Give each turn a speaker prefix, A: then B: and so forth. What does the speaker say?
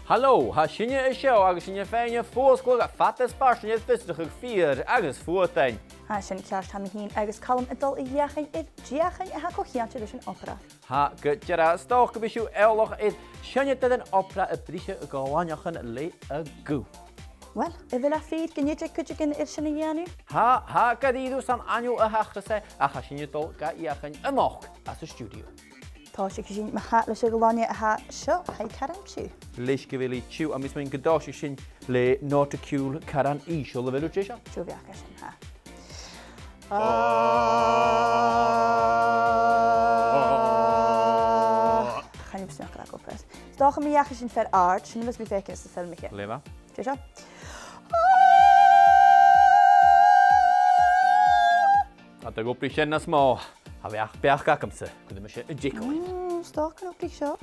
A: Hallo, ha sinne is seo agus sinne féinne fóscoil a fatas farsinne fisteach fír agus fuatain.
B: Ha sin ceart ha hín agus Calum adul I dheachain diachain a ha cochiante dus an opera.
A: Ha go dearra stoch go bisú eolach sinne an opera a brise a gáhainechan le a gú.
B: Well, I bhfuil a feed gníte cútegin sinna dhéanú?
A: Ha gadíú san aniu a hachtrasa a cha sinne dul ga dheachain a-mach as a stúdio.
B: Tá sé sin me hat le goláine a seo ha caran tú.
A: Leis go bhfuil tú a mis mén godáisi sin le nátaciúil caran ísio le bhfuil sé?
B: Tú bheacha sin ha. Chanim sneach le go pres. Stácha mi dheacha sin fer art, sin bheits mi fécin sa filmiche.
A: Leva.
B: Sé seo?
A: A da go sin na smá. A bheach beach gacamsa, go me sé a ddícoin.
B: Stácha nó seo?